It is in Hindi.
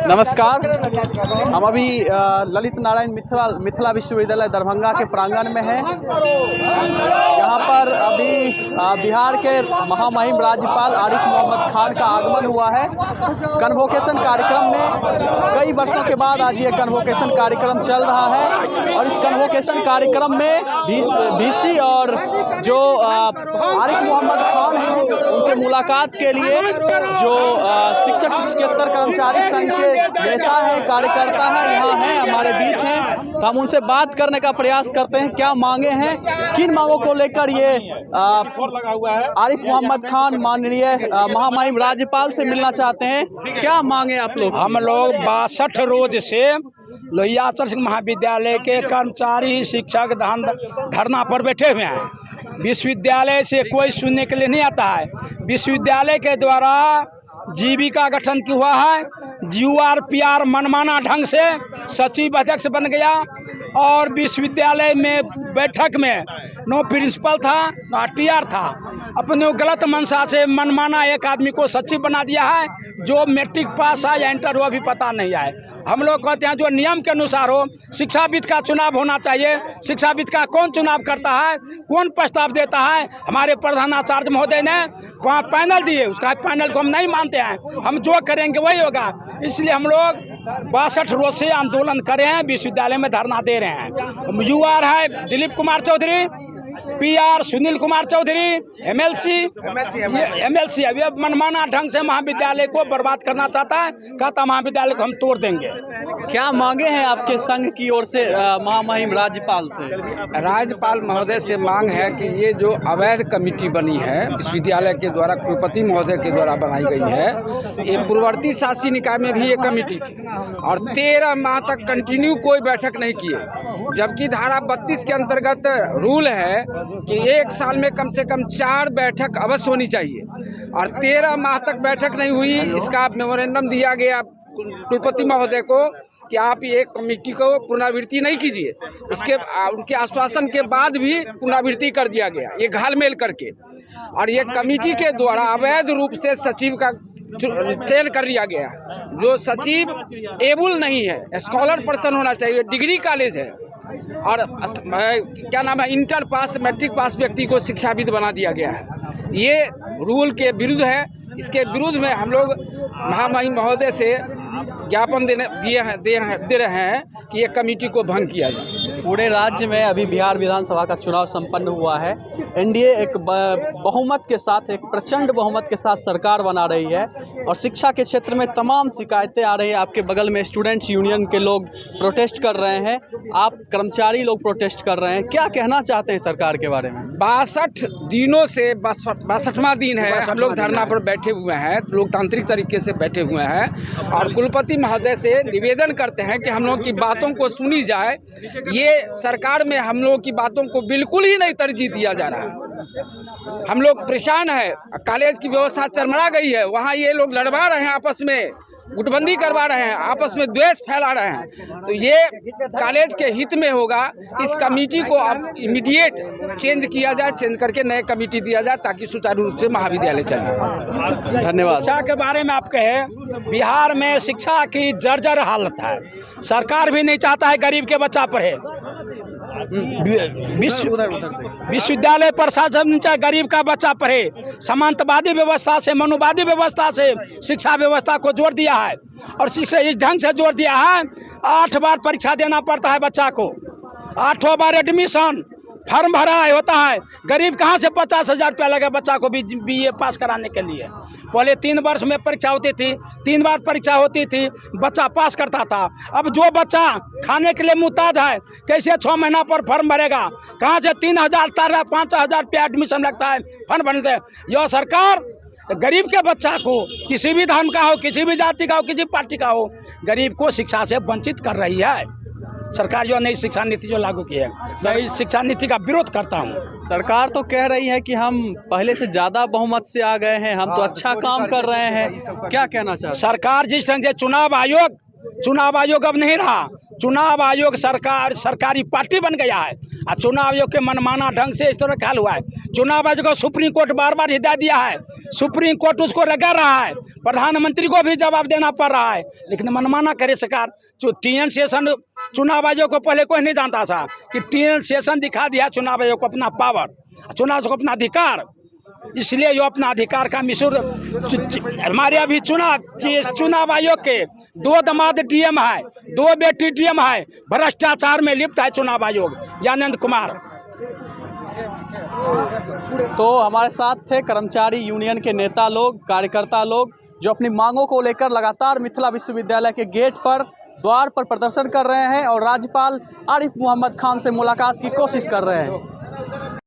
नमस्कार। हम अभी ललित नारायण मिथिला विश्वविद्यालय दरभंगा के प्रांगण में हैं। यहाँ पर अभी बिहार के महामहिम राज्यपाल आरिफ मोहम्मद खान का आगमन हुआ है। कन्वोकेशन कार्यक्रम में कई वर्षों के बाद आज ये कन्वोकेशन कार्यक्रम चल रहा है और इस कन्वोकेशन कार्यक्रम में VC और जो आरिफ मोहम्मद खान हैं उनसे मुलाकात के लिए जो शिक्षक शिक्षकेतर कर्मचारी संघ के नेता हैं, कार्यकर्ता हैं, यहाँ हैं, हमारे बीच हैं। तो हम उनसे बात करने का प्रयास करते हैं, क्या मांगे हैं, किन मांगों को लेकर ये आरिफ मोहम्मद खान माननीय महामहिम राज्यपाल से मिलना चाहते हैं। क्या मांगे आप लोग? हम लोग 62 रोज से लोहिया सिंह महाविद्यालय के कर्मचारी शिक्षक धरना पर बैठे हुए हैं। विश्वविद्यालय से कोई सुनने के लिए नहीं आता है। विश्वविद्यालय के द्वारा जीविका गठन हुआ है। URPR मनमाना ढंग से सचिव अध्यक्ष बन गया और विश्वविद्यालय में बैठक में नो प्रिंसिपल था, ना TR था। अपने गलत मंशा से मनमाना एक आदमी को सचिव बना दिया है, जो मैट्रिक पास है या इंटर हुआ भी पता नहीं है। हम लोग कहते हैं जो नियम के अनुसार हो, शिक्षाविद का चुनाव होना चाहिए। शिक्षाविद का कौन चुनाव करता है, कौन प्रस्ताव देता है? हमारे प्रधानाचार्य महोदय ने पैनल दिए, उसका पैनल को हम नहीं मानते हैं। हम जो करेंगे वही होगा। इसलिए हम लोग 62 रोज से आंदोलन कर रहे हैं, विश्वविद्यालय में धरना दे रहे हैं। UR है दिलीप कुमार चौधरी, PR सुनील कुमार चौधरी, MLC अभी मनमाना ढंग से महाविद्यालय को बर्बाद करना चाहता है। कहता महाविद्यालय को हम तोड़ देंगे। क्या मांगे हैं आपके संघ की ओर से महामहिम राज्यपाल से? राज्यपाल महोदय से मांग है कि ये जो अवैध कमेटी बनी है विश्वविद्यालय के द्वारा, कुलपति महोदय के द्वारा बनाई गई है, ये पूर्ववर्ती शासी निकाय में भी ये कमेटी थी और 13 माह तक कंटिन्यू कोई बैठक नहीं किए, जबकि धारा 32 के अंतर्गत रूल है कि एक साल में कम से कम 4 बैठक अवश्य होनी चाहिए और 13 माह तक बैठक नहीं हुई। इसका मेमोरेंडम दिया गया कुलपति महोदय को कि आप ये कमेटी को पुनरावृत्ति नहीं कीजिए। उसके उनके आश्वासन के बाद भी पुनरावृत्ति कर दिया गया, ये घालमेल करके। और ये कमेटी के द्वारा अवैध रूप से सचिव का चयन कर लिया गया है। जो सचिव एबुल नहीं है, स्कॉलर पर्सन होना चाहिए, डिग्री कॉलेज है और क्या नाम है, इंटर पास मैट्रिक पास व्यक्ति को शिक्षाविद बना दिया गया है। ये रूल के विरुद्ध है। इसके विरुद्ध में हम लोग महामहिम महोदय से ज्ञापन दे रहे हैं कि ये कमेटी को भंग किया जाए। पूरे राज्य में अभी बिहार विधानसभा का चुनाव संपन्न हुआ है। NDA एक बहुमत के साथ, एक प्रचंड बहुमत के साथ सरकार बना रही है और शिक्षा के क्षेत्र में तमाम शिकायतें आ रही है। आपके बगल में स्टूडेंट्स यूनियन के लोग प्रोटेस्ट कर रहे हैं, आप कर्मचारी लोग प्रोटेस्ट कर रहे हैं। क्या कहना चाहते हैं सरकार के बारे में? 62 दिनों से 62वां दिन है हम लोग धरना पर बैठे हुए हैं, लोकतांत्रिक तरीके से बैठे हुए हैं और कुलपति महोदय से निवेदन करते हैं कि हम लोग की बातों को सुनी जाए। ये सरकार में हम लोग की बातों को बिल्कुल ही नहीं तरजीह दिया जा रहा है। हम लोग परेशान है, कॉलेज की व्यवस्था चरमरा गई है, वहाँ ये लोग लड़वा रहे हैं, आपस में गुटबंदी करवा रहे हैं, आपस में द्वेष फैला रहे हैं। तो ये कॉलेज के हित में होगा। इस कमेटी को अब इमीडिएट चेंज किया जाए, चेंज करके नए कमेटी दिया जाए ताकि सुचारू रूप से महाविद्यालय चले। धन्यवाद। शिक्षा के बारे में आप कहे, बिहार में शिक्षा की जर्जर हालत है। सरकार भी नहीं चाहता है गरीब के बच्चा पढ़े। विश्वविद्यालय प्रशासन चाहे गरीब का बच्चा पढ़े। सामंतवादी व्यवस्था से, मनुवादी व्यवस्था से शिक्षा व्यवस्था को जोड़ दिया है और शिक्षा इस ढंग से जोड़ दिया है 8 बार परीक्षा देना पड़ता है बच्चा को, 8 बार एडमिशन फॉर्म भरा होता है। गरीब कहाँ से 50,000 रुपया लगे बच्चा को BA पास कराने के लिए? पहले 3 वर्ष में परीक्षा होती थी, 3 बार परीक्षा होती थी, बच्चा पास करता था। अब जो बच्चा खाने के लिए मुहताज है, कैसे 6 महीना पर फॉर्म भरेगा? कहाँ से 3,000 5,000 रुपया एडमिशन लगता है, फॉर्म भरते हैं। यह सरकार गरीब के बच्चा को, किसी भी धर्म का हो, किसी भी जाति का हो, किसी पार्टी का हो, गरीब को शिक्षा से वंचित कर रही है सरकार। जो नई शिक्षा नीति जो लागू की है, नई शिक्षा नीति का विरोध करता हूँ। सरकार तो कह रही है कि हम पहले से ज़्यादा बहुमत से आ गए हैं, हम तो अच्छा काम कर रहे हैं। क्या कहना चाहते हैं? सरकार जिस ढंग से चुनाव आयोग चुनाव आयोग अब नहीं रहा। चुनाव आयोग सरकारी पार्टी बन गया है और चुनाव आयोग के मनमाना ढंग से इस तरह का हाल हुआ है। चुनाव आयोग को सुप्रीम कोर्ट बार बार हिदायत दिया है, सुप्रीम कोर्ट उसको रगड़ रहा है, प्रधानमंत्री को भी जवाब देना पड़ रहा है, लेकिन मनमाना करे सरकार। जो TN सेशन चुनाव आयोग को पहले कोई नहीं जानता था कि TN सेशन दिखा दिया चुनाव आयोग को अपना पावर, चुनाव को अपना अधिकार, इसलिए ये अपना अधिकार का मिसयूज। हमारे अभी चुनाव आयोग के 2 दामाद DM है, 2 बेटी DM है, भ्रष्टाचार में लिप्त है चुनाव आयोग, ज्ञानेंद्र कुमार। तो हमारे साथ थे कर्मचारी यूनियन के नेता लोग, कार्यकर्ता लोग, जो अपनी मांगों को लेकर लगातार मिथिला विश्वविद्यालय के गेट पर, द्वार पर प्रदर्शन कर रहे हैं और राज्यपाल आरिफ मोहम्मद खान से मुलाकात की कोशिश कर रहे हैं।